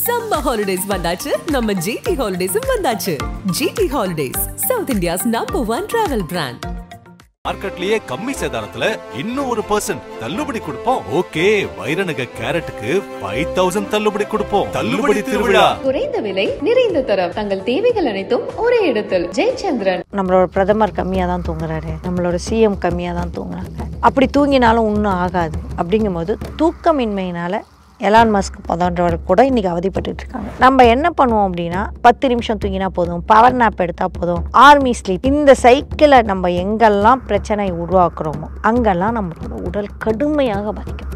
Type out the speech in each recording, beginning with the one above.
Summer holidays வந்தாச்சு நம்ம GT Holidays வந்தாச்சு. GT Holidays, South India's #1 travel brand. மார்க்கெட்லயே கம்மி சேதாரத்துல இன்னும் 1% தள்ளுபடி கொடுப்போம். ஓகே, வைரநக கேரட்டுக்கு 5000 தள்ளுபடி கொடுப்போம். தள்ளுபடி திருவிழா. குறைந்த விலை நிறைந்த தரம், தங்கள் தேவைகள் அனைத்தும் ஒரே இடத்தில். ஜெயச்சந்திரன். நம்மளோட பிரதமர் கம்மியாக தான் தூங்குறாரு, நம்மளோட சிஎம் கம்மியாக தான் தூங்குறாங்க. அப்படி தூங்கினாலும் ஒன்றும் ஆகாது. அப்படிங்கும்போது தூக்கமின்மையினால எலான் மஸ்க் போன்றவர் கூட இன்றைக்கி அவதிப்பட்டு இருக்காங்க. நம்ம என்ன பண்ணுவோம் அப்படின்னா 10 நிமிஷம் தூங்கினா போதும், பவர் நாப் எடுத்தால் போதும், ஆர்மி ஸ்லீப், இந்த சைக்கிளை நம்ம எங்கெல்லாம் பிரச்சனை உருவாக்குறோமோ அங்கெல்லாம் நம்மளோட உடல் கடுமையாக பாதிக்கும்.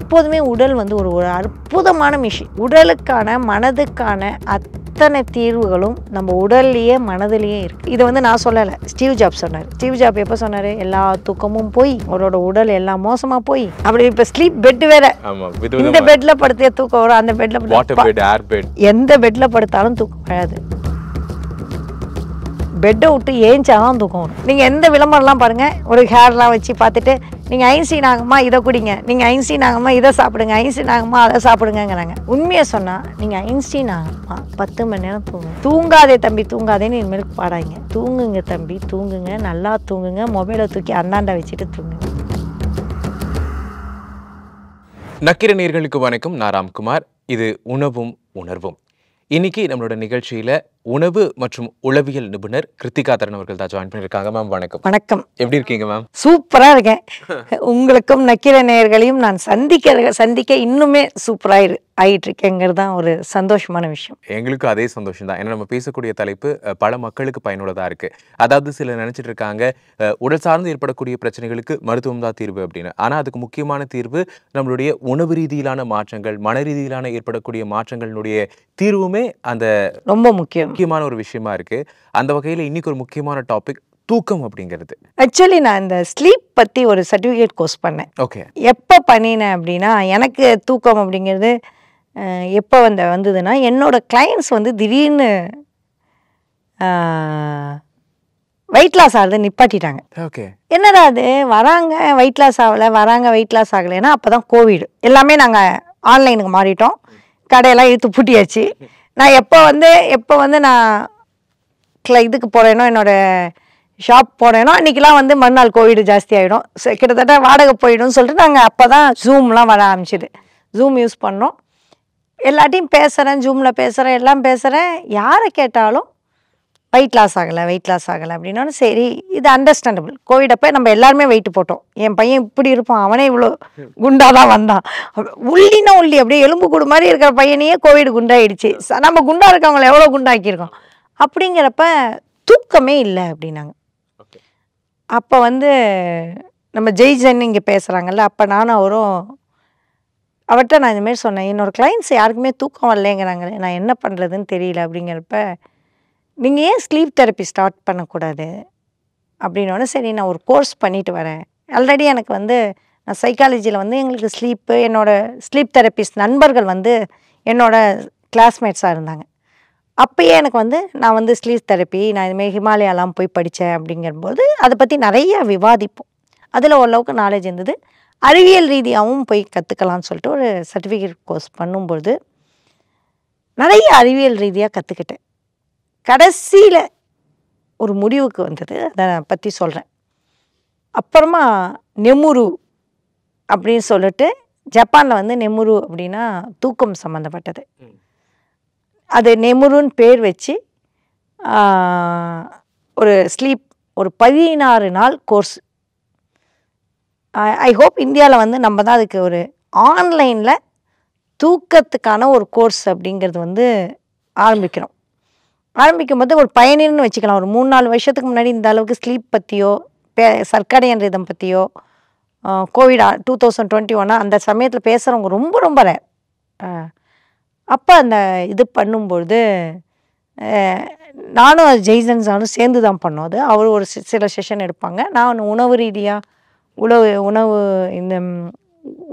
எப்போதுமே உடல் வந்து ஒரு அற்புதமான மிஷின். உடலுக்கான மனதுக்கான அத்தனை தீர்வுகளும் நம்ம உடல்லையே மனதிலேயே இருக்குது. இதை வந்து நான் சொல்லலை, ஸ்டீவ் ஜாப் சொன்னார். ஸ்டீவ் ஜாப் எப்போ சொன்னார்? எல்லா தூக்கமும் போய் அவரோட உடல் எல்லாம் மோசமாக போய் அப்படி இப்போ ஸ்லீப் பெட் வேற, இந்த பெட்டில் படுத்தே தூக்கம் வரும், அந்த பெட்டில் எந்த பெட்டில் படுத்தாலும் தூக்கம் வராது. பெட்டை விட்டு ஏஞ்சாதான் தூக்கம் வரும். நீங்கள் எந்த விளம்பரம்லாம் பாருங்கள், ஒரு ஹேர்லாம் வச்சு பார்த்துட்டு நீங்கள் ஐன்ஸ்டீன் ஆகுமா இதை குடிங்க, நீங்கள் ஐன்ஸ்டீன் ஆகுமா இதை சாப்பிடுங்க, ஐன்ஸ்டீன் ஆகுமா அதை சாப்பிடுங்கிறாங்க. உண்மையை சொன்னால் நீங்கள் ஐன்ஸ்டீன் ஆகுமா 10 மணி நேரம் தூங்குங்க. தூங்காதே தம்பி தூங்காதேன்னு இனிமேல் பாடாங்க. தூங்குங்க தம்பி தூங்குங்க, நல்லா தூங்குங்க, மொபைலை தூக்கி அண்ணாண்டா வச்சுட்டு தூங்குங்க. நக்கிர நேயர்களுக்கு வணக்கம். நான் ராம்குமார். இது உணவும் உணர்வும். இன்னைக்கு நம்மளோட நிகழ்ச்சியில உணவு மற்றும் உளவியல் நிபுணர் கிருத்திகா தரன் அவர்கள் தான் ஜாயின் பண்ணியிருக்காங்க. மேம் வணக்கம். வணக்கம். எப்படி இருக்கீங்க மேம்? சூப்பரா இருக்கேன். உங்களுக்கும் நக்கிர நேயர்களையும் நான் சந்திக்க இன்னுமே சூப்பராக ஆயிட்டு இருக்கேங்கிறது தான் ஒரு சந்தோஷமான விஷயம். எங்களுக்கும் அதே சந்தோஷம் தான். ஏன்னா நம்ம பேசக்கூடிய தலைப்பு பல மக்களுக்கு பயனுள்ளதா இருக்கு. அதாவது சிலர் நினைச்சிட்டு இருக்காங்க உடல் சார்ந்து ஏற்படக்கூடிய பிரச்சனைகளுக்கு மருத்துவம் தான் தீர்வு அப்படின்னு. ஆனா அதுக்கு முக்கியமான தீர்வு நம்மளுடைய உணவு ரீதியிலான மாற்றங்கள், மன ரீதியிலான ஏற்படக்கூடிய மாற்றங்களுடைய தீர்வுமே அந்த ரொம்ப முக்கியமான ஒரு விஷயமா இருக்கு. அந்த வகையில இன்னைக்கு ஒரு முக்கியமான டாபிக் தூக்கம் அப்படிங்கிறது. ஆக்சுவலி நான் இந்த ஸ்லீப் பற்றி ஒரு சர்டிஃபிகேட் கோர்ஸ் பண்ணேன். ஓகே. எப்போ பண்ணினேன் அப்படின்னா, எனக்கு தூக்கம் அப்படிங்கிறது எப்போ வந்ததுன்னா, என்னோட கிளைண்ட்ஸ் வந்து திடீர்னு வெயிட் லாஸ் ஆகுது நிப்பாட்டிட்டாங்க. ஓகே. என்னடா அது, வராங்க வெயிட் லாஸ் ஆகலை, வராங்க வெயிட் லாஸ் ஆகலைன்னா அப்போ தான் கோவிட் எல்லாமே நாங்கள் ஆன்லைனுக்கு மாறிட்டோம், கடையெல்லாம் இழுத்து பூட்டியாச்சு. நான் எப்போ வந்து நான் இதுக்கு போகிறேனோ, என்னோடய ஷாப் போனேனோ அன்றைக்கெலாம் வந்து மறுநாள் கோவிட் ஜாஸ்தி ஆகிடும், கிட்டத்தட்ட வாடகை போயிடும்னு சொல்லிட்டு நாங்கள் அப்போ தான் ஜூம்லாம் வர ஆரம்பிச்சிது. ஜூம் யூஸ் பண்ணோம், எல்லாட்டையும் பேசுகிறேன், ஜூமில் பேசுகிறேன், எல்லாம் பேசுகிறேன். யாரை கேட்டாலும் வெயிட் லாஸ் ஆகலை அப்படின்னாலும் சரி, இது அண்டர்ஸ்டாண்டபிள். கோவிட் அப்போ நம்ம எல்லாருமே வெயிட் போட்டோம். என் பையன் இப்படி இருப்பான், அவனே இவ்வளோ குண்டாக தான் வந்தான். உள்ளினா உள்ளி அப்படியே எலும்பு கூடு மாதிரி இருக்கிற பையனையே கோவிட் குண்டாயிடுச்சு. நம்ம குண்டாக இருக்கவங்களை எவ்வளோ குண்டாக்கியிருக்கோம். அப்படிங்கிறப்ப தூக்கமே இல்லை அப்படின்னாங்க. அப்போ வந்து நம்ம ஜெய்ஜன் இங்கே பேசுகிறாங்கல்ல, அப்போ நானும் அவர்கிட்ட நான் இந்தமாரி சொன்னேன், என்னோடய கிளைண்ட்ஸ் யாருக்குமே தூக்கம் வரலைங்கிறாங்களே, நான் என்ன பண்ணுறதுன்னு தெரியல. அப்படிங்கிறப்ப நீங்கள் ஏன் ஸ்லீப் தெரப்பி ஸ்டார்ட் பண்ணக்கூடாது அப்படின்னோடனே, சரி நான் ஒரு கோர்ஸ் பண்ணிட்டு வரேன். ஆல்ரெடி எனக்கு வந்து நான் சைக்காலஜியில் வந்து எங்களுக்கு என்னோடய ஸ்லீப் தெரப்பிஸ்ட் நண்பர்கள் வந்து என்னோடய கிளாஸ்மேட்ஸாக இருந்தாங்க. அப்போயே எனக்கு வந்து நான் வந்து ஸ்லீப் தெரப்பி நான் இதுமாரி ஹிமாலயாலாம் போய் படித்தேன். அப்படிங்கும்போது அதை பற்றி நிறைய விவாதிப்போம். அதில் ஓரளவுக்கு நாலேஜ் இருந்தது. அறிவியல் ரீதியாகவும் போய் கற்றுக்கலாம்னு சொல்லிட்டு ஒரு சர்டிஃபிகேட் கோர்ஸ் பண்ணும்போது நிறைய அறிவியல் ரீதியாக கற்றுக்கிட்டேன். கடைசியில் ஒரு முடிவுக்கு வந்தது, அதை நான் பற்றி சொல்கிறேன். அப்புறமா நெமுரு அப்படின்னு சொல்லிட்டு, ஜப்பானில் வந்து நெமுரு அப்படின்னா தூக்கம் சம்மந்தப்பட்டது. அது நெமுருன்னு பேர் வச்சு ஒரு ஒரு 16 நாள் கோர்ஸ். ஐ ஹோப் இந்தியாவில் வந்து நம்ம தான் அதுக்கு ஒரு ஆன்லைனில் தூக்கத்துக்கான ஒரு கோர்ஸ் அப்படிங்கிறது வந்து ஆரம்பிக்கும்போது ஒரு பயணின்னு வச்சுக்கலாம். ஒரு 3-4 வருஷத்துக்கு முன்னாடி இந்த அளவுக்கு ஸ்லீப் பற்றியோ சர்க்காடியன் ரிதம் பற்றியோ கோவிட் 2021 அந்த சமயத்தில் பேசுகிறவங்க ரொம்ப ரொம்ப ரேர். அப்போ அந்த இது பண்ணும்பொழுது நானும் ஜெய்சன்ஸானும் சேர்ந்து தான் பண்ணோம். அது அவர் ஒரு சில செஷன் எடுப்பாங்க, நான் உணவு ரீதியாக உணவு இந்த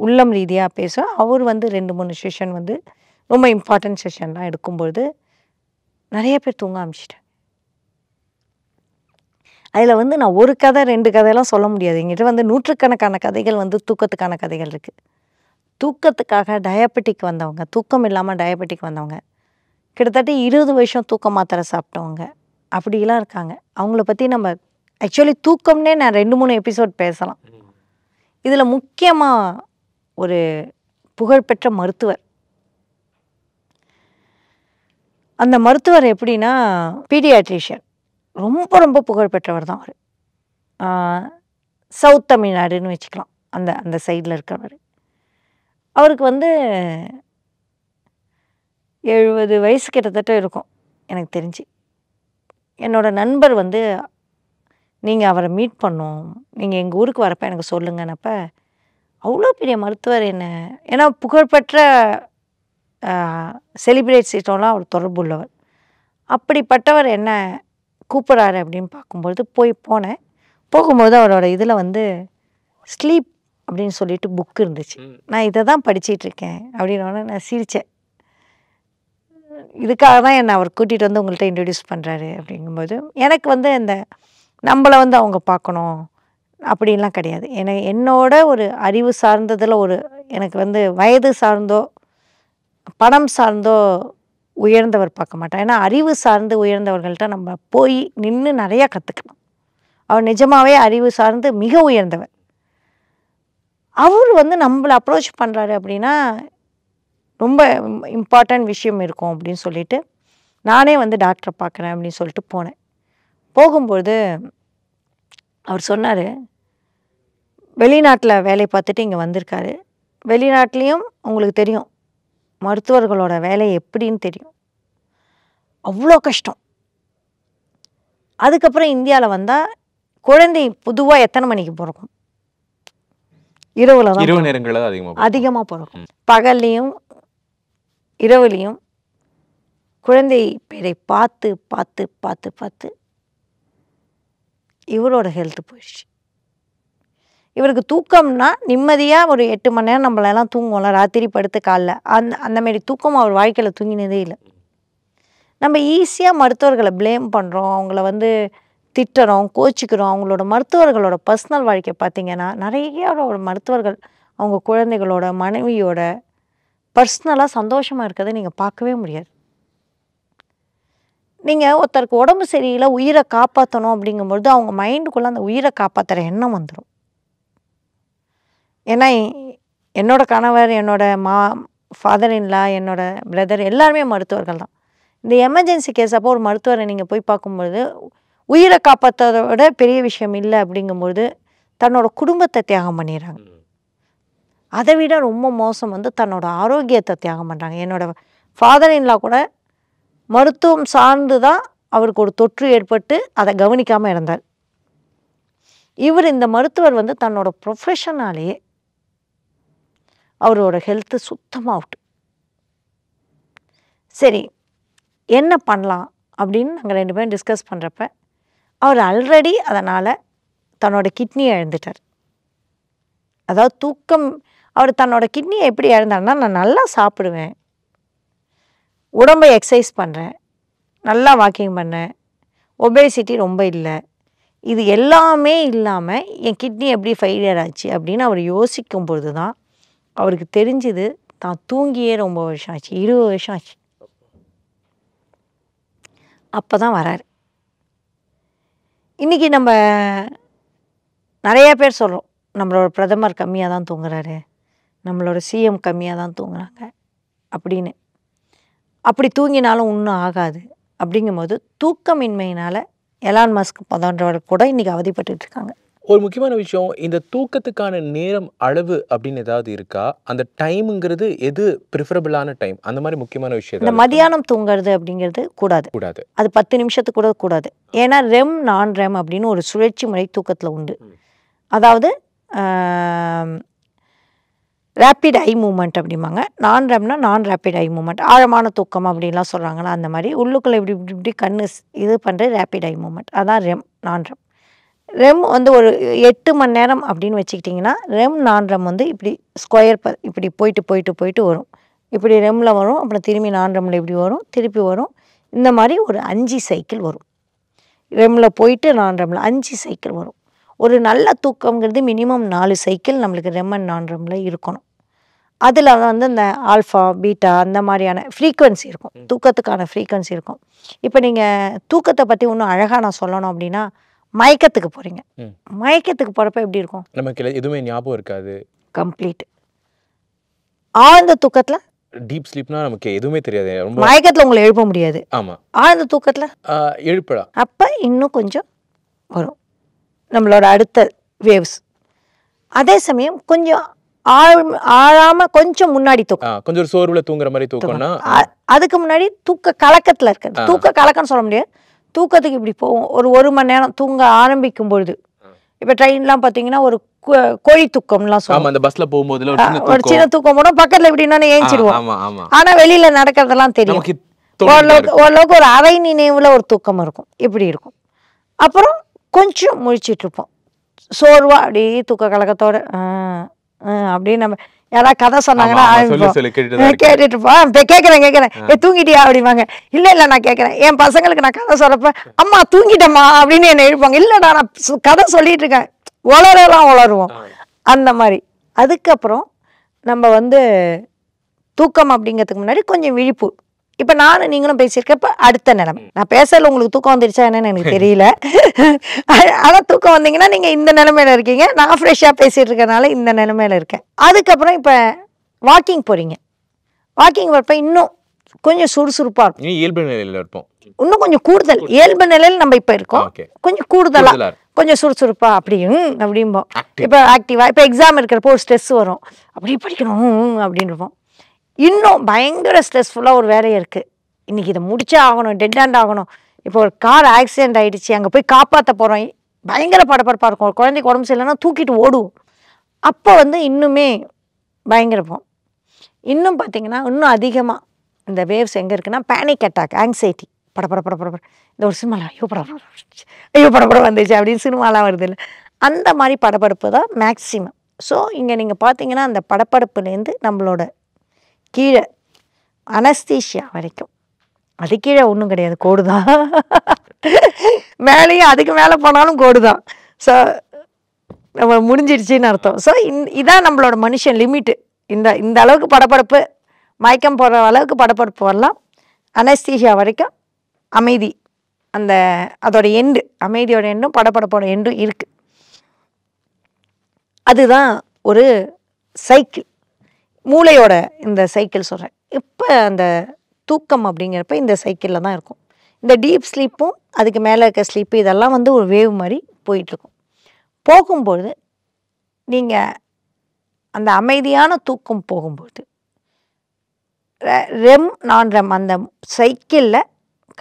உள்ளம் ரீதியாக பேசுவேன். அவர் வந்து 2-3 செஷன் வந்து ரொம்ப இம்பார்ட்டன்ட் செஷன்லாம் எடுக்கும்பொழுது நிறைய பேர் தூங்க ஆரம்பிச்சிட்டேன். அதில் வந்து நான் ஒரு கதை 2 கதையெல்லாம் சொல்ல முடியாது. எங்கிட்ட வந்து நூற்றுக்கணக்கான கதைகள் வந்து தூக்கத்துக்கான கதைகள் இருக்குது. தூக்கத்துக்காக டயபெட்டிக் வந்தவங்க, தூக்கம் இல்லாமல் டயபெட்டிக் வந்தவங்க, கிட்டத்தட்ட 20 வருஷம் தூக்க மாத்திரை சாப்பிட்டவங்க, அப்படிலாம் இருக்காங்க. அவங்கள பற்றி நம்ம ஆக்சுவலி தூக்கம்னே நான் 2-3 எபிசோட் பேசலாம். இதில் முக்கியமாக ஒரு புகழ்பெற்ற மருத்துவர். அந்த மருத்துவர் எப்படின்னா பீடியாட்ரிஷியன், ரொம்ப ரொம்ப புகழ்பெற்றவர் தான் அவர். சவுத் தமிழ்நாடுன்னு வச்சுக்கலாம், அந்த அந்த சைடில் இருக்கிறவர். அவருக்கு 70 வயசு கிட்டத்தட்ட இருக்கும் எனக்கு தெரிஞ்சு. என்னோட நண்பர் நீங்கள் அவரை மீட் பண்ணோம், நீங்கள் எங்கள் ஊருக்கு வரப்போ எனக்கு சொல்லுங்கன்னப்ப, அவ்வளோ பெரிய மருத்துவர் என்ன, ஏன்னா புகழ்பெற்ற செலிப்ரிட்டிஸ்டோலாம் அவர் தொடர்பு உள்ளவர். அப்படிப்பட்டவர் என்ன கூப்பிட்றாரு அப்படின்னு பார்க்கும்பொழுது போனேன். போகும்போது அவரோட இதில் ஸ்லீப் அப்படின்னு சொல்லிட்டு புக் இருந்துச்சு. நான் இதை தான் படிச்சிட்ருக்கேன் அப்படின்னு நான் சிரித்தேன். இதுக்காக தான் என்னை அவர் கூட்டிகிட்டு வந்து உங்கள்கிட்ட இன்ட்ரடியூஸ் பண்ணுறாரு அப்படிங்கும்போது எனக்கு இந்த நம்மளை அவங்க பார்க்கணும் அப்படின்லாம் கிடையாது. என்னோட ஒரு அறிவு சார்ந்ததில் எனக்கு வயது சார்ந்தோ பணம் சார்ந்தோ உயர்ந்தவர் பார்க்க மாட்டேன். ஏன்னா அறிவு சார்ந்து உயர்ந்தவர்கள்ட்ட நம்ம போய் நின்று நிறையா கற்றுக்கலாம். அவர் நிஜமாகவே அறிவு சார்ந்து மிக உயர்ந்தவர். அவர் நம்மளை அப்ரோச் பண்ணுறாரு அப்படின்னா ரொம்ப இம்பார்ட்டன்ட் விஷயம் இருக்கும் அப்படின்னு சொல்லிட்டு நானே டாக்டரை பார்க்குறேன் அப்படின்னு சொல்லிட்டு போனேன். போகும்போது அவர் சொன்னார், வெளிநாட்டில் வேலை பார்த்துட்டு இங்கே வந்திருக்காரு. வெளிநாட்டிலையும் உங்களுக்கு தெரியும் மருத்துவர்களோட வேலை எப்படின்னு தெரியும், அவ்வளோ கஷ்டம். அதுக்கப்புறம் இந்தியாவில் வந்தால் குழந்தை பொதுவாக எத்தனை மணிக்கு பிறக்கும்? இரவு நேரங்களில் அதிகமாக பிறக்கும். பகல்லையும் இரவுலையும் குழந்தை பேரை பார்த்து பார்த்து பார்த்து பார்த்து இவரோட ஹெல்த்து போயிடுச்சு. இவருக்கு தூக்கம்னா நிம்மதியாக ஒரு 8 மணி நேரம் நம்மளெல்லாம் தூங்குவோம்ல, ராத்திரி படுத்து காலைல அந்தமாரி தூக்கம் அவர் வாழ்க்கையில் தூங்கினதே இல்லை. நம்ம ஈஸியாக மருத்துவர்களை ப்ளேம் பண்ணுறோம், அவங்கள திட்டுறோம், கோச்சிக்கிறோம். அவங்களோட மருத்துவர்களோட பர்சனல் வாழ்க்கை பார்த்திங்கன்னா நிறைய மருத்துவர்கள் அவங்க குழந்தைகளோட மனைவியோட பர்சனலாக சந்தோஷமாக இருக்கிறத நீங்கள் பார்க்கவே முடியாது. நீங்கள் ஒருத்தருக்கு உடம்பு சரியில்லை, உயிரை காப்பாற்றணும் அப்படிங்கும்பொழுது அவங்க மைண்டுக்குள்ளே அந்த உயிரை காப்பாற்றுற எண்ணம் வந்துடும். ஏன்னா என்னோட கணவர், என்னோட ஃபாதர் இன்லா, என்னோட பிரதர் எல்லாருமே மருத்துவர்கள் தான். இந்த எமர்ஜென்சி கேஸ் அப்போ ஒரு மருத்துவரை நீங்கள் போய் பார்க்கும்பொழுது உயிரை காப்பாற்றதை விட பெரிய விஷயம் இல்லை அப்படிங்கும்பொழுது தன்னோட குடும்பத்தை தியாகம் பண்ணிடுறாங்க. அதை விட ரொம்ப மோசம் தன்னோட ஆரோக்கியத்தை தியாகம் பண்ணுறாங்க. என்னோட ஃபாதர் இன்லா கூட மருத்துவம் சார்ந்து தான் அவருக்கு ஒரு தொற்று ஏற்பட்டு அதை கவனிக்காமல் இருந்தார். இந்த மருத்துவர் தன்னோட ப்ரொஃபஷனாலேயே அவரோட ஹெல்த்து சுத்தமாக அவுட். சரி என்ன பண்ணலாம் அப்படின்னு நாங்கள் 2 பேரும் டிஸ்கஸ் பண்ணுறப்ப அவர் ஆல்ரெடி அதனால் தன்னோட கிட்னியை இழந்துட்டார். அதாவது தூக்கம், அவர் தன்னோட கிட்னியை எப்படி இழந்தாருன்னா, நான் நல்லா சாப்பிடுவேன், உடம்பை எக்ஸசைஸ் பண்ணுறேன், நல்லா வாக்கிங் பண்ணேன், ஒபேசிட்டி ரொம்ப இல்லை, இது எல்லாமே இல்லாமல் என் கிட்னி எப்படி ஃபெயிலியர் ஆச்சு அப்படின்னு அவர் யோசிக்கும் பொழுது தான் அவருக்கு தெரிஞ்சுது தான் தூங்கியே ரொம்ப வருஷம் ஆச்சு, 20 வருஷம் ஆச்சு. அப்போ தான் வராரு. இன்றைக்கி நம்ம நிறைய பேர் சொல்கிறோம், நம்மளோட பிரதமர் கம்மியாக தான் தூங்குறாரு, நம்மளோட சிஎம் கம்மியாக தான் தூங்குறாங்க அப்படின்னு. அப்படி தூங்கினாலும் ஒன்றும் ஆகாது. அப்படிங்கும்போது தூக்கமின்மையினால் எலான் மஸ்க் போன்றவர்கள் கூட இன்றைக்கி அவதிப்பட்டு இருக்காங்க. ஒரு முக்கியமான விஷயம், இந்த தூக்கத்துக்கான நேரம் அளவு அப்படின்னு ஏதாவது இருக்கா? அந்த டைமுங்கிறது எது ப்ரிஃபரபிளான டைம்? அந்த மாதிரி முக்கியமான விஷயம். இந்த மதியானம் தூங்குறது அப்படிங்கிறது கூடாது. அது 10 நிமிஷத்துக்கு கூட கூடாது. ஏன்னா ரெம் நான் ரெம் அப்படின்னு ஒரு சுழற்சி முறை தூக்கத்தில் உண்டு. அதாவது ரேப்பிட் ஐ மூமெண்ட் அப்படிம்பாங்க. நான் ரெம்னா நான் ரேப்பிட் ஐ மூமெண்ட், ஆழமான தூக்கம் அப்படின்லாம் சொல்கிறாங்களா, அந்த மாதிரி உள்ளுக்குள்ளே இப்படி இப்படி இப்படி கண்ணு இது பண்ணுறது ரேப்பிட் ஐ மூமெண்ட், அதான் ரெம் நான் ரெம். ரெம் ஒரு 8 மணி நேரம் அப்படின்னு வச்சுக்கிட்டிங்கன்னா ரெம் நான் ரெம் இப்படி ஸ்கொயர் இப்படி போயிட்டு போயிட்டு போயிட்டு வரும். இப்படி ரெம்மில் வரும், அப்புறம் திரும்பி நான் ரெம்மில் இப்படி வரும், திருப்பி வரும். இந்த மாதிரி ஒரு 5 சைக்கிள் வரும். ரெம்மில் போயிட்டு நான் ரெம்மில் 5 சைக்கிள் வரும். ஒரு நல்ல தூக்கங்கிறது மினிமம் 4 சைக்கிள் நம்மளுக்கு ரெம் அண்ட் நான் ரெம்மில் இருக்கணும். அதில் வந்து இந்த ஆல்ஃபா பீட்டா அந்த மாதிரியான ஃப்ரீக்குவென்சி இருக்கும், தூக்கத்துக்கான ஃப்ரீக்குவென்சி இருக்கும். இப்போ நீங்கள் தூக்கத்தை பற்றி இன்னும் அழகாக நான் சொல்லணும் அப்படின்னா, மயக்கத்துக்கு போகிறீங்க. மயக்கத்துக்கு போகிறப்ப எப்படி இருக்கும்? நமக்கு எதுவுமே ஞாபகம் இருக்காது. கம்ப்ளீட் ஆழ்ந்த தூக்கத்தில் டீப் ஸ்லீப்னா நமக்கு எதுவுமே தெரியாது. ரொம்ப மயக்கத்தில் உங்களை எழுப்ப முடியாது. ஆமாம். ஆழ்ந்த தூக்கத்தில் எழுப்பலாம். அப்போ இன்னும் கொஞ்சம் வரும் நம்மளோட அடுத்த வேவ்ஸ். அதே சமயம் கொஞ்சம் ஆழாம கொஞ்சம் முன்னாடி தூக்கம், கொஞ்சம் ஒரு சோர்வுல தூங்குற மாதிரி தூக்கம்னா அதுக்கு முன்னாடி தூக்க கலக்கத்தில் இருக்கிறது. தூக்க கலக்கம்னு சொல்ல முடியாது, தூக்கத்துக்கு இப்படி போவோம். ஒரு மணி நேரம் தூங்க ஆரம்பிக்கும் பொழுது, இப்போ ட்ரெயின்லாம் பார்த்தீங்கன்னா ஒரு கோழி தூக்கம்லாம் சொல்லுவோம். அந்த பஸ்ல போகும்போது ஒரு சின்ன தூக்கம் போடும், பக்கத்தில் இப்படி இன்னொன்று ஏஞ்சிடுவோம். ஆனால் வெளியில நடக்கிறதெல்லாம் தெரியும். ஓரளவுக்கு ஒரு அரை நினைவுல ஒரு தூக்கம் இருக்கும், இப்படி இருக்கும். அப்புறம் கொஞ்சம் முழிச்சிட்டு இருப்போம், சோர்வா அப்படியே தூக்க கலக்கத்தோட அப்படியே. நம்ம யாராவது கதை சொன்னாங்கன்னா கேட்டுட்டு இருப்போம். கேட்குறேன் தூங்கிட்டியா அப்படிம்பாங்க. இல்லை நான் கேட்குறேன். என் பசங்களுக்கு நான் கதை சொல்றப்ப அம்மா தூங்கிட்டம்மா அப்படின்னு என்னை எழுப்பாங்க. இல்லைடா நான் கதை சொல்லிட்டு இருக்கேன், உளருவோம் அந்த மாதிரி. அதுக்கப்புறம் நம்ம வந்து தூக்கம் அப்படிங்கிறதுக்கு முன்னாடி கொஞ்சம் விழிப்பு. இப்போ நானும் நீங்களும் பேசியிருக்கப்ப அடுத்த நிலைமை. நான் பேசல உங்களுக்கு தூக்கம் வந்துருச்சா என்னன்னு எனக்கு தெரியல. ஆனால் தூக்கம் வந்தீங்கன்னா நீங்கள் இந்த நிலைமையில இருக்கீங்க, நான் ஃப்ரெஷ்ஷாக பேசிட்டு இருக்கனால இந்த நிலைமையில இருக்கேன். அதுக்கப்புறம் இப்போ வாக்கிங் போறீங்க. வாக்கிங் வரப்ப இன்னும் கொஞ்சம் சுறுசுறுப்பாக இருக்கும். இயல்பு நிலையில் இருப்போம், இன்னும் கொஞ்சம் கூடுதல் இயல்பு நிலையில் நம்ம இப்போ இருக்கோம். கொஞ்சம் கூடுதலாக கொஞ்சம் சுறுசுறுப்பா அப்படிம்போம். இப்போ ஆக்டிவா, இப்போ எக்ஸாம் இருக்கிறப்போ ஒரு ஸ்ட்ரெஸ் வரும், அப்படி படிக்கணும் அப்படின்னு இருப்போம். இன்னும் பயங்கர ஸ்ட்ரெஸ்ஃபுல்லாக ஒரு வேலையை இருக்குது, இன்றைக்கி இதை முடிச்சே ஆகணும், டெட் ஹேண்ட் ஆகணும். இப்போ ஒரு கார் ஆக்சிடென்ட் ஆகிடுச்சு, அங்கே போய் காப்பாற்ற போகிறோம், பயங்கர படப்படப்பாக இருக்கும். ஒரு குழந்தைக்கு உடம்பு சரியில்லைன்னா தூக்கிட்டு ஓடுவோம். அப்போ வந்து இன்னுமே பயங்கரப்போம். இன்னும் பார்த்திங்கன்னா இன்னும் அதிகமாக இந்த வேவ்ஸ் எங்கே இருக்குன்னா, பேனிக் அட்டாக், ஆங்ஸைட்டி, படப்பட இந்த ஒரு சினிமாவில் ஐயோ படப்பட வந்துச்சு அப்படின்னு சினிமாலாம் வருது இல்லை, அந்த மாதிரி படப்படுப்பு தான் மேக்ஸிமம். ஸோ இங்கே நீங்கள் பார்த்தீங்கன்னா அந்த படப்படுப்புலேருந்து நம்மளோட கீழே அனஸ்தீஷியா வரைக்கும், அது கீழே ஒன்றும் கிடையாது, கோடு தான். மேலேயும் அதுக்கு மேலே போனாலும் கோடு தான். ஸோ நம்ம முடிஞ்சிடுச்சின்னு அர்த்தம். ஸோ இதான் நம்மளோட மனுஷன் லிமிட்டு. இந்த அளவுக்கு படப்படுப்பு, மயக்கம் போடுற அளவுக்கு படப்படுப்பு வரலாம். அனஸ்தீஷியா வரைக்கும் அமைதி, அதோட எண்டு, அமைதியோட எண்டும் படப்படப்போட எண்டும் இருக்குது. அதுதான் ஒரு சைக்கிள், மூளையோட இந்த சைக்கிள் சொல்கிறேன். இப்போ அந்த தூக்கம் அப்படிங்கிறப்ப இந்த சைக்கிளில் தான் இருக்கும். இந்த டீப் ஸ்லீப்பும் அதுக்கு மேலே இருக்க ஸ்லீப்பு இதெல்லாம் வந்து ஒரு வேவ் மாதிரி போயிட்டுருக்கும். போகும்பொழுது நீங்கள் அந்த அமைதியான தூக்கம் போகும்போது ரெம் நான் ரெம் அந்த சைக்கிளில்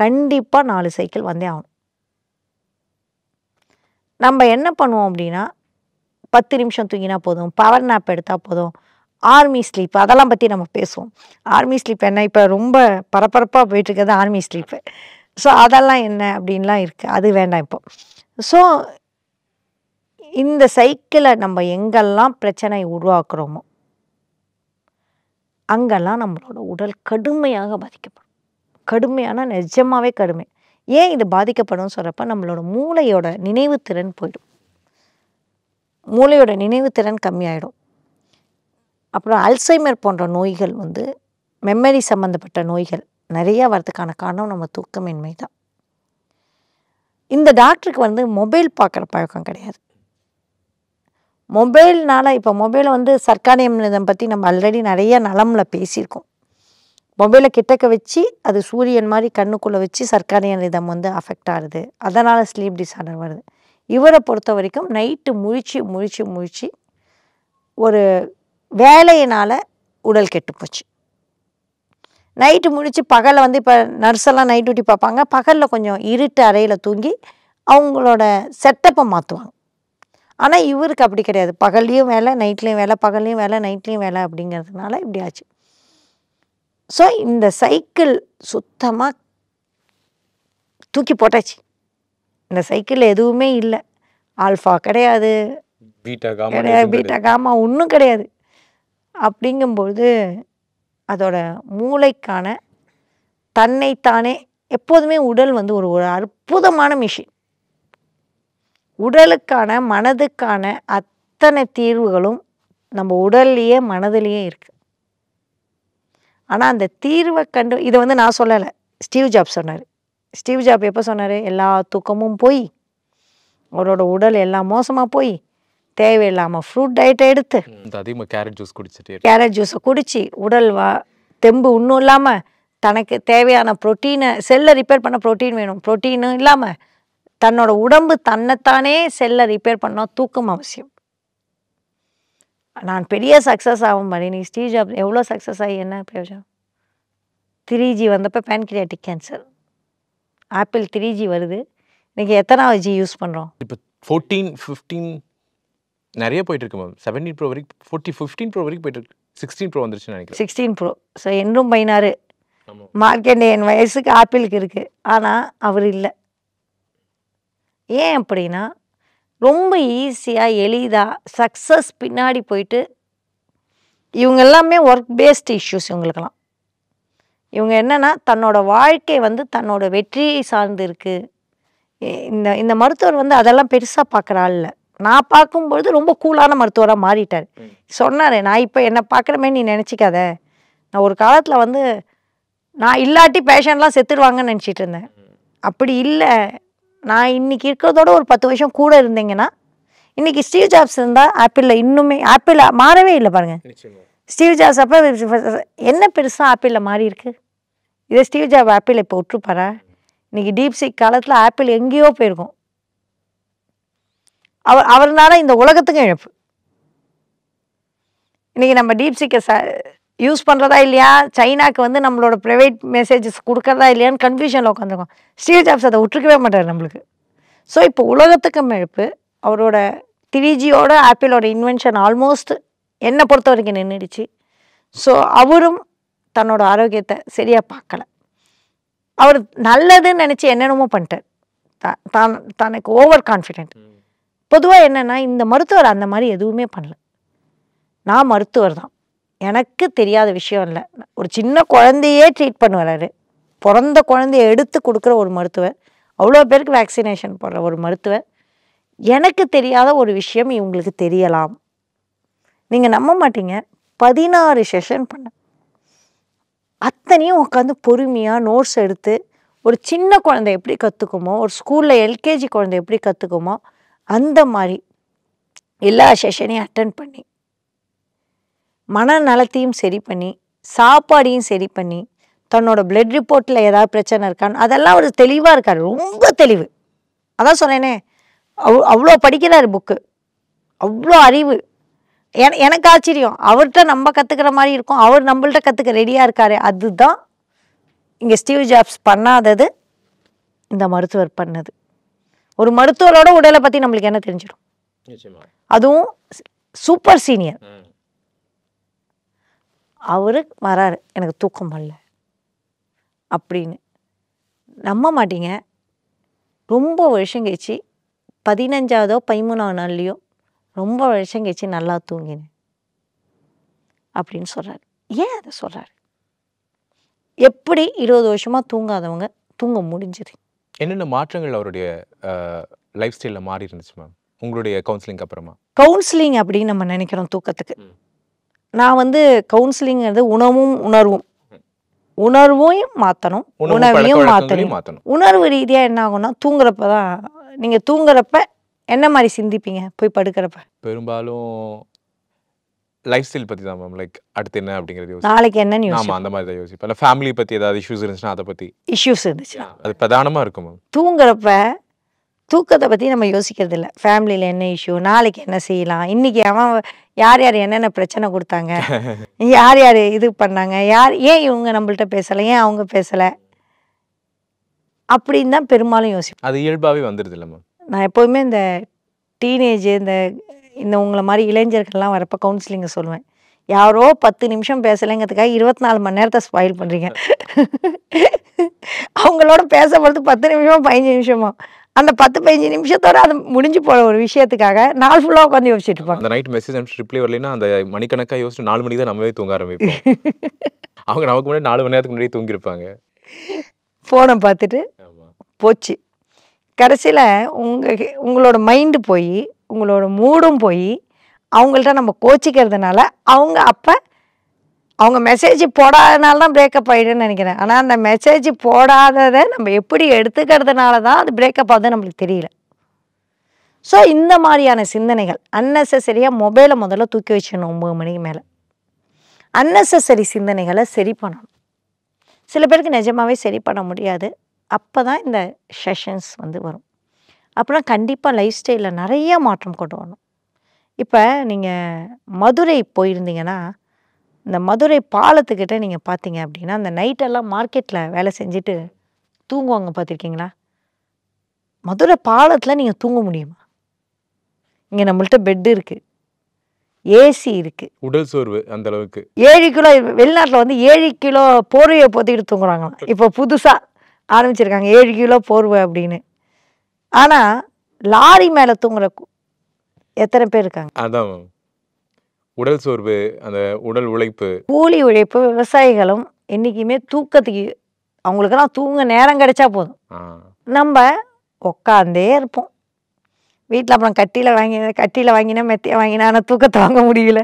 கண்டிப்பாக 4 சைக்கிள் வந்தே ஆகணும். நம்ம என்ன பண்ணுவோம் அப்படின்னா, 10 நிமிஷம் தூங்கினா போதும், பவர் நாப் எடுத்தால் போதும், ஆர்மி ஸ்லீப் அதெல்லாம் பற்றி நம்ம பேசுவோம். ஆர்மி ஸ்லீப் என்ன, இப்போ ரொம்ப பரபரப்பாக போயிட்டுருக்கிறது ஆர்மி ஸ்லீப்பு. ஸோ அதெல்லாம் என்ன அப்படின்லாம் இருக்குது, அது வேண்டாம் இப்போ. ஸோ இந்த சைக்கிளை நம்ம எங்கெல்லாம் பிரச்சனை உருவாக்குறோமோ அங்கெல்லாம் நம்மளோட உடல் கடுமையாக பாதிக்கப்படும். கடுமையான நிஜமாகவே கடுமை. ஏன் இது பாதிக்கப்படும் சொல்கிறப்ப நம்மளோட மூளையோட நினைவுத்திறன் போயிடும், மூளையோட நினைவுத்திறன் கம்மியாயிடும். அப்புறம் அல்சைமர் போன்ற நோய்கள் வந்து மெமரி சம்மந்தப்பட்ட நோய்கள் நிறையா வரதுக்கான காரணம் நம்ம தூக்கமின்மை தான். இந்த டாக்டருக்கு வந்து மொபைல் பார்க்குற பழக்கம் கிடையாது. மொபைல்னால இப்போ மொபைலை வந்து சர்க்காரியம் நிதம் பற்றி நம்ம ஆல்ரெடி நிறைய நலமில் பேசியிருக்கோம். மொபைலை கிட்டக்க வச்சு அது சூரியன் மாதிரி கண்ணுக்குள்ளே வச்சு சர்க்காரியம் நிதம் வந்து அஃபெக்ட் ஆகுது, அதனால் ஸ்லீப் டிஸார்டர் வருது. இவரை பொறுத்த வரைக்கும் நைட்டு முழிச்சு ஒரு வேலையினால் உடல் கெட்டு போச்சு. நைட்டு முழிச்சு பகலில் வந்து இப்போ நர்ஸெல்லாம் நைட் டியூட்டி பார்ப்பாங்க, பகலில் கொஞ்சம் இருட்டு அறையில் தூங்கி அவங்களோட செட்டப்பை மாற்றுவாங்க. ஆனால் இவருக்கு அப்படி கிடையாது, பகல்லையும் வேலை நைட்லேயும் வேலை, பகல்லையும் வேலை நைட்லேயும் வேலை அப்படிங்கிறதுனால இப்படி ஆச்சு. ஸோ இந்த சைக்கிள் சுத்தமாக தூக்கி போட்டாச்சு. இந்த சைக்கிள் எதுவுமே இல்லை, ஆல்ஃபா கிடையாது, பீட்டா காமா ஒன்றும் கிடையாது. அப்படிங்கும்போது அதோட மூளைக்கான தன்னைத்தானே எப்போதுமே உடல் வந்து ஒரு அற்புதமான மிஷின். உடலுக்கான மனதுக்கான அத்தனை தீர்வுகளும் நம்ம உடல்லையே மனதிலேயே இருக்குது. ஆனால் அந்த தீர்வை இதை வந்து நான் சொல்லலை, ஸ்டீவ் ஜாப்ஸ் சொன்னார். ஸ்டீவ் ஜாப் எப்போ சொன்னார்? எல்லா தூக்கமும் போய் அவரோட உடல் எல்லாம் மோசமாக போய் தேவையில்லாமல் ஃப்ரூட் டயட்டை எடுத்து அதிகமாக கேரட் ஜூஸை குடிச்சு உடல் தெம்பு இன்னும் இல்லாமல் தனக்கு தேவையான ப்ரோட்டீனை, செல்லை ரிப்பேர் பண்ண ப்ரோட்டீன் வேணும், ப்ரோட்டீனும் இல்லாமல் தன்னோட உடம்பு தன்னைத்தானே செல்லை ரிப்பேர் பண்ணால் தூக்கம் அவசியம். நான் பெரிய சக்ஸஸ் ஆகும் மாதிரி நீ ஸ்டீவ் ஜாப் எவ்வளோ சக்ஸஸ் ஆகி என்ன பிரயோஜனம்? 3G வந்தப்போ பேன்கிரியாட்டிக் கேன்சர், ஆப்பிள் 3G வருது, இன்னைக்கு எத்தனாவது ஜி யூஸ் பண்ணுறோம்? இப்போ 14, 15 நிறைய போயிட்டு இருக்கு மேம். 17 Pro வரைக்கும் 15 Pro வரைக்கும் போயிட்டு இருக்கு. 16 Pro வந்துருச்சுன்னு நினைக்கிறேன். 16 Pro. ஸோ என்றும் 16 மார்க்கெண்டேயன் வயசுக்கு ஆப்பிளுக்கு இருக்குது, ஆனால் அவர் இல்லை. ஏன் அப்படின்னா ரொம்ப ஈஸியாக எளிதாக சக்ஸஸ் பின்னாடி போயிட்டு இவங்க எல்லாமே ஒர்க் பேஸ்டு இஷ்யூஸ். இவங்களுக்கெல்லாம் இவங்க என்னென்னா தன்னோட வாழ்க்கை வந்து தன்னோட வெற்றியை சார்ந்து இருக்குது. இந்த மருத்துவர் வந்து அதெல்லாம் பெருசாக பார்க்குற ஆள் இல்லை. நான் பார்க்கும்பொழுது ரொம்ப கூலான மருத்துவராக மாறிட்டார். சொன்னார், நான் இப்போ என்னை பார்க்குறமே நீ நினச்சிக்காத, நான் ஒரு காலத்தில் வந்து நான் இல்லாட்டி பேஷண்ட்லாம் செத்துடுவாங்கன்னு நினச்சிட்டு இருந்தேன். அப்படி இல்லை, நான் இன்றைக்கி இருக்கிறதோட ஒரு 10 வருஷம் கூட இருந்தீங்கன்னா இன்றைக்கி ஸ்டீவ் ஜாப்ஸ் இருந்தால் ஆப்பிளில் இன்னுமே ஆப்பிள் மாறவே இல்லை பாருங்கள். ஸ்டீவ் ஜாப்ஸ் அப்போ என்ன பெருசாக ஆப்பிளில் மாறி இருக்குது? இதே ஸ்டீவ் ஜாப் ஆப்பிள் இப்போ விட்டுருப்பாரா? இன்றைக்கி டீப்சிக் காலத்தில் ஆப்பிள் எங்கேயோ போயிருக்கும். அவர்னால இந்த உலகத்துக்கும் இழப்பு. இன்றைக்கி நம்ம டீப்சிக்கை யூஸ் பண்ணுறதா இல்லையா, சைனாக்கு வந்து நம்மளோட ப்ரைவேட் மெசேஜஸ் கொடுக்குறதா இல்லையான்னு கன்ஃபியூஷனில் உட்காந்துருக்கோம். ஸ்டீவ் ஜாப்ஸ் அதை விட்டுருக்கவே மாட்டார் நம்மளுக்கு. ஸோ இப்போ உலகத்துக்கும் இழப்பு. அவரோட 3Gயோட ஆப்பிளோட இன்வென்ஷன் ஆல்மோஸ்ட் என்னை பொறுத்த வரைக்கும் நின்றுடுச்சு. ஸோ அவரும் தன்னோட ஆரோக்கியத்தை சரியாக பார்க்கலை. அவர் நல்லதுன்னு நினச்சி என்னென்னமோ பண்ணிட்டார். தனக்கு ஓவர் கான்ஃபிடென்ட். பொதுவாக என்னென்னா இந்த மருத்துவர் அந்த மாதிரி எதுவுமே பண்ணல. நான் மருத்துவர் தான், எனக்கு தெரியாத விஷயம் இல்லை. ஒரு சின்ன குழந்தையே ட்ரீட் பண்ணுவார், பிறந்த குழந்தைய எடுத்து கொடுக்குற ஒரு மருத்துவர், அவ்வளோ பேருக்கு வேக்சினேஷன் போடுற ஒரு மருத்துவர். எனக்கு தெரியாத ஒரு விஷயம் இவங்களுக்கு தெரியலாம். நீங்கள் நம்ப மாட்டீங்க, 16 செஷன் பண்ணேன். அத்தனையும் உட்காந்து பொறுமையாக நோட்ஸ் எடுத்து ஒரு சின்ன குழந்தை எப்படி கற்றுக்குமோ, ஒரு ஸ்கூலில் எல்கேஜி குழந்தை எப்படி கற்றுக்குமோ அந்த மாதிரி எல்லா செஷனையும் அட்டன் பண்ணி மனநலத்தையும் சரி பண்ணி சாப்பாடையும் சரி பண்ணி தன்னோட பிளட் ரிப்போர்ட்டில் ஏதாவது பிரச்சனை இருக்கான்னு அதெல்லாம் ஒரு தெளிவாக இருக்கார். ரொம்ப தெளிவு. அதான் சொன்னேனே, அவ்வளோ படிக்கிறார் புக்கு, அவ்வளோ அறிவு. எனக்கு ஆச்சரியம். அவர்கிட்ட நம்ம கற்றுக்கிற மாதிரி இருக்கும், அவர் நம்மள்கிட்ட கற்றுக்க ரெடியாக இருக்காரு. அதுதான் இங்கே ஸ்டீவ் ஜாப்ஸ் பண்ணாதது இந்த மருத்துவர் பண்ணது. ஒரு மருத்துவரோட உடலை பற்றி நம்மளுக்கு என்ன தெரிஞ்சிடும்? அதுவும் சூப்பர் சீனியர். அவரு வராரு, எனக்கு தூக்கம் வரல அப்படின்னு. நம்ப மாட்டீங்க, ரொம்ப வருஷம் கழிச்சு 15ஆவதோ 13ஆவது நாள்லையோ ரொம்ப வருஷம் கழிச்சு நல்லா தூங்கினேன் அப்படின்னு சொல்கிறாரு. ஏன் அதை சொல்கிறாரு? எப்படி 20 வருஷமாக தூங்காதவங்க தூங்க முடிஞ்சது? என்னென்ன மாற்றங்கள் அவருடைய லைஃப் ஸ்டைலில் மாறி இருந்துச்சு மேம் உங்களுடைய கவுன்சிலிங் அப்புறமா? கவுன்சிலிங் அப்படின்னு நம்ம நினைக்கிறோம் தூக்கத்துக்கு. நான் வந்து கவுன்சிலிங்கிறது உணவும் உணர்வையும் மாற்றணும், உணவையும் மாற்றணும். உணர்வு ரீதியாக என்ன ஆகும்னா, தூங்குறப்ப தான் நீங்கள் தூங்குறப்ப என்ன மாதிரி சிந்திப்பீங்க? போய் படுக்கிறப்ப பெரும்பாலும் லைஃப் ஸ்டைல் பற்றி தான் மேம். லைக் அடுத்து என்ன அப்படிங்கிறது, நாளைக்கு என்னன்னு யோசிப்பேன். அந்த மாதிரி தான் யோசிப்பேன். இல்லை ஃபேமிலி பற்றி ஏதாவது இஷ்யூஸ் இருந்துச்சுன்னா அதை பற்றி இஷ்யூஸ் இருந்துச்சுன்னா அது பிரதானமாக இருக்கும் மேம். தூங்குறப்ப தூக்கத்தை பற்றி நம்ம யோசிக்கிறது இல்லை. ஃபேமிலியில் என்ன இஷ்யூ, நாளைக்கு என்ன செய்யலாம், இன்றைக்கி அவன் யார் யார் என்னென்ன பிரச்சனை கொடுத்தாங்க, யார் யார் இது பண்ணாங்க, ஏன் இவங்க நம்மள்கிட்ட பேசலை, ஏன் அவங்க பேசலை, அப்படின்னு தான் பெரும்பாலும் யோசிப்பேன். அது இயல்பாகவே வந்துடுது இல்லை மேம். நான் எப்போதுமே இந்த டீனேஜ் இந்த உங்களை மாதிரி இளைஞர்கள்லாம் வரப்போ கவுன்சிலிங்கை சொல்லுவேன், யாரோ 10 நிமிஷம் பேசலைங்கிறதுக்காக 24 மணி நேரத்தை ஸ்பாயில் பண்ணுறீங்க. அவங்களோட பேசப்படுறது 10 நிமிஷமோ 15 நிமிஷமோ, அந்த 10-15 நிமிஷத்தோட அது முடிஞ்சு போகிற ஒரு விஷயத்துக்காக நாள் ஃபுல்லாக உட்காந்து யோசிச்சுட்டு இருப்பாங்க. அந்த நைட் மெசேஜ் அனுப்பிச்சு ரிப்ளை வரலைன்னா அந்த மணிக்கணக்காக யோசிச்சு 4 மணிக்கு தான் நம்மவே தூங்க ஆரம்பிப்போம். அவங்க நமக்கு முன்னாடி 4 மணி நேரத்துக்கு முன்னாடி தூங்கியிருப்பாங்க. ஃபோனை பார்த்துட்டு போச்சு. கடைசியில் உங்களோட மைண்டு போய் உங்களோட மூடும் போய் அவங்கள்ட்ட நம்ம கோச்சிக்கிறதுனால அவங்க அப்போ அவங்க மெசேஜ் போடாதனால தான் பிரேக்கப் ஆகிடுன்னு நினைக்கிறேன். ஆனால் அந்த மெசேஜ் போடாததை நம்ம எப்படி எடுத்துக்கிறதுனால தான் அது பிரேக்கப் ஆகுது நம்மளுக்கு தெரியல. ஸோ இந்த மாதிரியான சிந்தனைகள் அன்னெசரியாக மொபைலை முதல்ல தூக்கி வச்சிடணும் 9 மணிக்கு மேலே. அன்னெசரி சிந்தனைகளை சரி பண்ணணும். சில பேருக்கு நிஜமாகவே சரி பண்ண முடியாது. அப்போ தான் இந்த செஷன்ஸ் வந்து வரும். அப்புறம் கண்டிப்பாக லைஃப் ஸ்டைலில் நிறைய மாற்றம் கொண்டு வரணும். இப்போ நீங்கள் மதுரை போயிருந்தீங்கன்னா, இந்த மதுரை பாலத்துக்கிட்ட நீங்கள் பார்த்தீங்க அப்படின்னா, அந்த நைட்டெல்லாம் மார்க்கெட்டில் வேலை செஞ்சுட்டு தூங்குவாங்க பார்த்துருக்கீங்களா? மதுரை பாலத்தில் நீங்கள் தூங்க முடியுமா? இங்கே நம்மள்ட்ட பெட்டு இருக்குது, ஏசி இருக்குது. உடல் சோர்வு அந்த அளவுக்கு 7 கிலோ வெளிநாட்டில் வந்து 7 கிலோ போர்வையை போத்திக்கிட்டு தூங்குறாங்களாம். இப்போ புதுசாக ஆரம்பிச்சிருக்காங்க 7 கிலோ போர்வை அப்படின்னு. ஆனால் லாரி மேலே தூங்குற எத்தனை பேர் இருக்காங்க? அதான் உடல் சோர்வு, அந்த உடல் உழைப்பு, கூலி உழைப்பு. விவசாயிகளும் என்றைக்குமே தூக்கத்துக்கு அவங்களுக்கெல்லாம் தூங்க நேரம் கிடைச்சா போதும். நம்ம உக்காந்தே இருப்போம் வீட்டில். அப்புறம் கட்டியில் வாங்கினா மெத்தையை வாங்கினா ஆனால் தூக்கத்தை வாங்க முடியல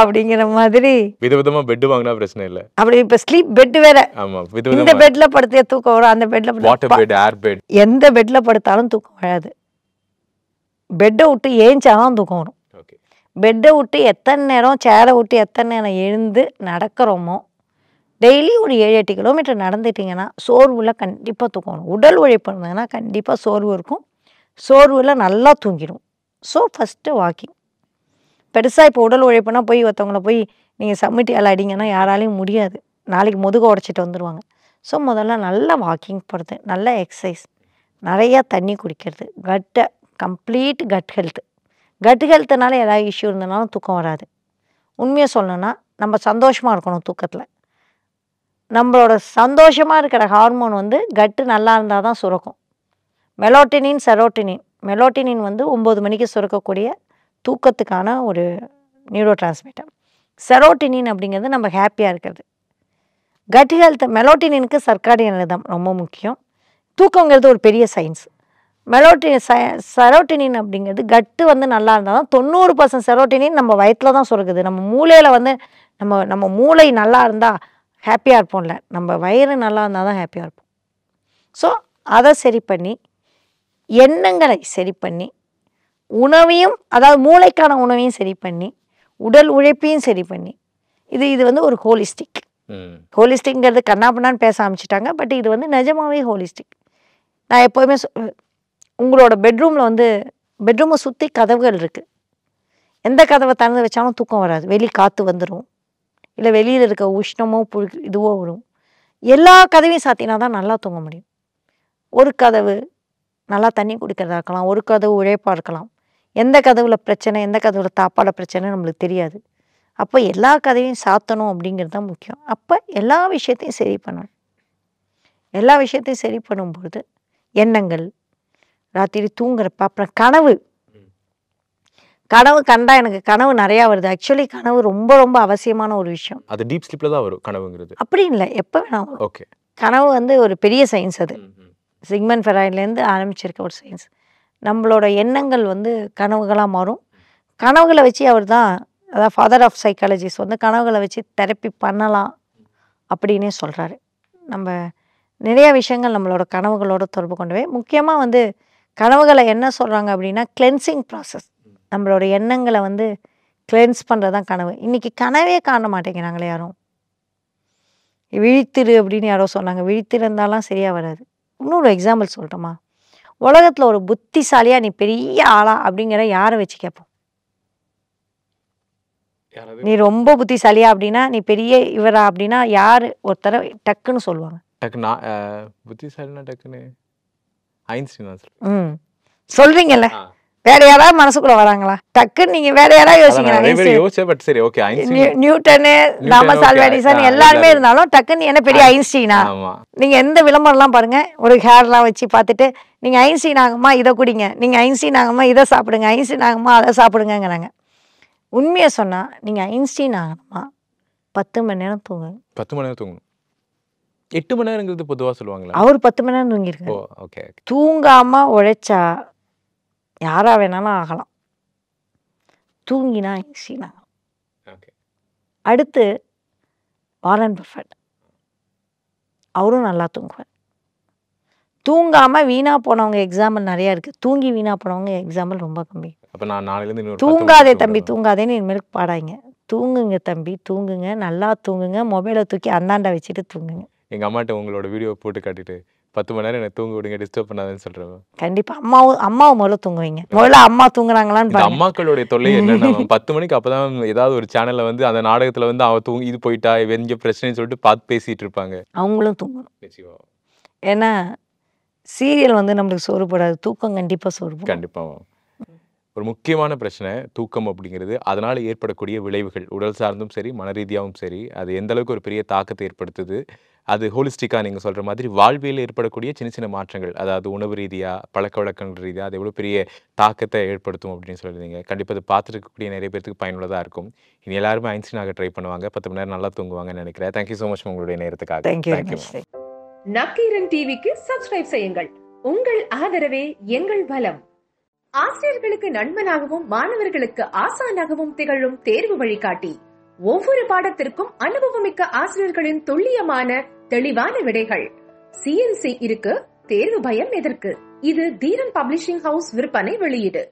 அப்படிங்கிற மாதிரி விதவிதமா பெட் வாங்கினா பிரச்சனை இல்லை. அப்படி இப்போ ஸ்லீப் பெட் வேற. ஆமா, இந்த பெட்ல படுத்தே தூக்கம் வரும், அந்த பெட்ல வாட்டர் பெட், ஏர் பெட், எந்த பெட்ல படுத்தாலும் தூக்கம் வராது. பெட்டை விட்டு ஏஞ்சாதான் தூக்கம் வரும். பெட்டை விட்டு எத்தனை நேரம், சேரை விட்டு எத்தனை நேரம் எழுந்து நடக்கிறோமோ, டெய்லி ஒரு 7-8 கிலோமீட்டர் நடந்துட்டிங்கன்னா சோர்வில் கண்டிப்பாக தூக்கம் வரும். உடல் உழைப்பு இருந்ததுன்னா கண்டிப்பாக சோர்வு இருக்கும். சோர்வில் நல்லா தூங்கிடும். So first walking. பெருசாக இப்போ உடல் உழைப்புனா போய் ஒருத்தவங்கள போய் நீங்கள் சம்மிட்டியால் அடிங்கன்னா யாராலையும் முடியாது. நாளைக்கு முதுக உடச்சிட்டு வந்துடுவாங்க. ஸோ முதல்ல நல்லா வாக்கிங் போகிறது, நல்லா எக்ஸசைஸ், நிறையா தண்ணி குடிக்கிறது, கம்ப்ளீட் கட் ஹெல்த்துனால ஏதாவது இஷ்யூ இருந்தனாலும் தூக்கம் வராது. உண்மையாக சொல்லணும்னா நம்ம சந்தோஷமாக இருக்கணும் தூக்கத்தில். நம்மளோட சந்தோஷமாக இருக்கிற ஹார்மோன் வந்து கட்டு நல்லா இருந்தால் தான் சுரக்கும். மெலோட்டினின், செரோட்டினின். மெலோட்டினின் வந்து 9 மணிக்கு சுரக்கக்கூடிய தூக்கத்துக்கான ஒரு நியூரோ டிரான்ஸ்மிட்டர். செரோட்டினின் அப்படிங்கிறது நம்ம ஹாப்பியாக இருக்கிறது. Gut health. மெலோட்டினினுக்கு சர்க்காடியன் ரிதம் ரொம்ப முக்கியம். தூக்கங்கிறது ஒரு பெரிய சயின்ஸ். செரோட்டினின் அப்படிங்கிறது கட்டு வந்து நல்லா இருந்தால் தான் 90% செரோட்டினின் நம்ம வயிற்றில் தான் சுரக்குது. நம்ம மூளையில் வந்து நம்ம மூளை நல்லா இருந்தால் ஹாப்பியாக இருப்போம்ல, நம்ம வயிறு நல்லா இருந்தால் தான் ஹாப்பியாக இருப்போம். ஸோ அதை சரி பண்ணி, எண்ணங்களை சரி பண்ணி, உணவையும் அதாவது மூளைக்கான உணவையும் சரி பண்ணி, உடல் உழைப்பையும் சரி பண்ணி, இது வந்து ஒரு ஹோலிஸ்டிக்ங்கிறது கண்ணாப்பண்ணான்னு பேச ஆரம்பிச்சிட்டாங்க. பட் இது வந்து நிஜமாவே ஹோலிஸ்டிக். நான் எப்போதுமே உங்களோட பெட்ரூமை சுற்றி கதவுகள் இருக்குது. எந்த கதவை திறந்து வச்சாலும் தூக்கம் வராது. வெளி காற்று வந்துடும், இல்லை வெளியில் இருக்க உஷ்ணமோ இதுவோ வரும். எல்லா கதவையும் சாத்தினா தான் நல்லா தூங்க முடியும். ஒரு கதவு நல்லா தண்ணி குடிக்கிறதா இருக்கலாம், ஒரு கதவு உழைப்பாக இருக்கலாம். எந்த கதவுல பிரச்சனை, எந்த கதவுல தாப்பாட பிரச்சனை நம்மளுக்கு தெரியாது. அப்போ எல்லா கதவையும் சாத்தணும் அப்படிங்கிறது தான் முக்கியம். அப்போ எல்லா விஷயத்தையும் சரி பண்ணணும். எல்லா விஷயத்தையும் சரி பண்ணும்பொழுது எண்ணங்கள், ராத்திரி தூங்குறப்ப, அப்புறம் கனவு கண்டா எனக்கு கனவு நிறையா வருது. ஆக்சுவலி கனவு ரொம்ப ரொம்ப அவசியமான ஒரு விஷயம். அது டீப் ஸ்லீப்ல தான் வரும் கனவுங்கிறது. அப்படி இல்லை, எப்போ வேணாம். ஓகே, கனவு வந்து ஒரு பெரிய சயின்ஸ். அது சிக்மண்ட் ஃப்ராய்ட்லேருந்து ஆரம்பிச்சிருக்க ஒரு சயின்ஸ். நம்மளோட எண்ணங்கள் வந்து கனவுகளாக மாறும். கனவுகளை வச்சு அவர் தான், அதாவது ஃபாதர் ஆஃப் சைக்காலஜிஸ்ட் வந்து கனவுகளை வச்சு தெரப்பி பண்ணலாம் அப்படின்னே சொல்கிறாரு. நம்ம நிறைய விஷயங்கள் நம்மளோட கனவுகளோட தொடர்பு கொண்டவே. முக்கியமாக வந்து கனவுகளை என்ன சொல்கிறாங்க அப்படின்னா கிளென்சிங் ப்ராசஸ். நம்மளோட எண்ணங்களை வந்து கிளென்ஸ் பண்ணுறது தான் கனவு. இன்றைக்கி கனவே காண மாட்டேங்கிறாங்களே யாரும். விழித்திரு அப்படின்னு யாரோ சொன்னாங்க. விழித்திருந்தாலாம் சரியாக வராது. இன்னொரு எக்ஸாம்பிள் சொல்லட்டுமா? உலகத்தில் ஒரு புத்திசாலியாக நீ பெரிய ஆளா அப்படிங்கிற யாரை வச்சு கேட்போம்? நீ ரொம்ப புத்திசாலியா அப்படின்னா, நீ பெரிய இவரா அப்படின்னா யார் ஒருத்தர டக்குன்னு சொல்லுவாங்க? புத்திசாலினா டக்குன்னு ஐன்ஸ்டீன் சொல்றீங்கல்ல. வேற யாராவது மனசுக்குள்ள வராங்களா? டக்குன்னு நீங்க வேற யாராவது யோசிங்க. நியூட்டனு, தாமஸ் ஆல்வா எடிசன் எல்லாருமே இருந்தாலும் டக்குன்னு என்ன பெரிய ஐன்ஸ்டீனா? நீங்க எந்த விளம்பரம்லாம் பாருங்க, ஒரு ஹேர்லாம் வச்சு பார்த்துட்டு நீங்க ஐன்ஸ்டீன் ஆகுமா இதை குடிங்க, நீங்க ஐன்ஸ்டீன் ஆகுமா இதை சாப்பிடுங்க, ஐன்ஸ்டீன் ஆகுமா அதை சாப்பிடுங்கிறாங்க. உண்மையை சொன்னா நீங்க ஐன்ஸ்டீன் ஆகணுமா 10 மணி நேரம் தூங்குங்க. 10 மணி நேரம் தூங்கணும். 8 மணி நேரங்கிறது பொதுவா சொல்லுவாங்களா? அவர் 10 மணி நேரம் தூங்கியிருக்காரு. தூங்காம உழைச்சா யாரா வேணாலும் ஆகலாம். தூங்கினா ஐன்ஸ்டீன் ஆகலாம். அடுத்து வாரன் பஃபெட் அவரும் நல்லா தூங்குவார். தூங்காமல் வீணாக போனவங்க எக்ஸாம்பிள் நிறையா இருக்குது. தூங்கி வீணாக போனவங்க எக்ஸாம்பிள் ரொம்ப கம்மி. அப்போ நான் நாளையிலேருந்து இன்னொரு தூங்காதே தம்பி தூங்காதேன்னு இனிமேலுக்கு பாடாங்க. தூங்குங்க தம்பி தூங்குங்க, நல்லா தூங்குங்க, மொபைலை தூக்கி அந்தாண்டா வச்சுட்டு தூங்குங்க. எங்கள் அம்மாட்ட உங்களோட வீடியோ போட்டு காட்டிட்டு 10 மணி நேரம் எனக்கு தூங்க விடுங்க, டிஸ்டர்ப் பண்ணாதுன்னு சொல்கிறேன். கண்டிப்பாக அம்மாவை முதல்ல தூங்க வைங்க. முதல்ல அம்மா தூங்குறாங்களான்னு இந்த அம்மாக்களுடைய தொல்லை என்னன்னா 10 மணிக்கு அப்பதான் ஏதாவது ஒரு சேனல்ல வந்து அந்த நாடகத்துல வந்து அவ தூங்கி இது போயிட்டா வெஞ்ச பிரச்சனைன்னு சொல்லிட்டு பார்த்து பேசிட்டு இருப்பாங்க. அவங்களும் தூங்கணும். ஏன்னா சீரியல் வந்து நம்மளுக்கு சோறு போடாது, தூக்கம் கண்டிப்பாக சோறு போடும். கண்டிப்பாக ஒரு முக்கியமான பிரச்சனை தூக்கம் அப்படிங்கிறது. அதனால் ஏற்படக்கூடிய விளைவுகள் உடல் சார்ந்தும் சரி மன ரீதியாகவும் சரி அது எந்த அளவுக்கு ஒரு பெரிய தாக்கத்தை ஏற்படுத்துது. அது ஹோலிஸ்டிக்காக நீங்கள் சொல்கிற மாதிரி வாழ்வியல் ஏற்படக்கூடிய சின்ன சின்ன மாற்றங்கள், அதாவது உணவு ரீதியாக பழக்க வழக்கங்கள் ரீதியாக அது எவ்வளோ பெரிய தாக்கத்தை ஏற்படுத்தும் அப்படின்னு சொல்லியிருந்தீங்க. கண்டிப்பாக அது பார்த்துருக்கக்கூடிய நிறைய பேருக்கு பயனுள்ளதாக இருக்கும். இனி எல்லாருமே ஐன்ஸ்டீனாக ட்ரை பண்ணுவாங்க, 10 மணி நேரம் நல்லா தூங்குவாங்கன்னு நினைக்கிறேன். தேங்க்யூ ஸோ மச் உங்களுடைய நேரத்துக்காக. தேங்க்யூ. நக்கீரன் டிவிக்கு சப்ஸ்கிரைப் செய்யுங்கள். உங்கள் ஆதரவே எங்கள் பலம். ஆசிரியர்களுக்கு நண்பனாகவும் மாணவர்களுக்கு ஆசானாகவும் திகழும் தேர்வு வழிகாட்டி. ஒவ்வொரு பாடத்திற்கும் அனுபவமிக்க ஆசிரியர்களின் துல்லியமான தெளிவான விடைகள். CNC இருக்கு, தேர்வு பயம் எதற்கு? இது தீரன் பப்ளிஷிங் ஹவுஸ் விற்பனை வெளியீடு.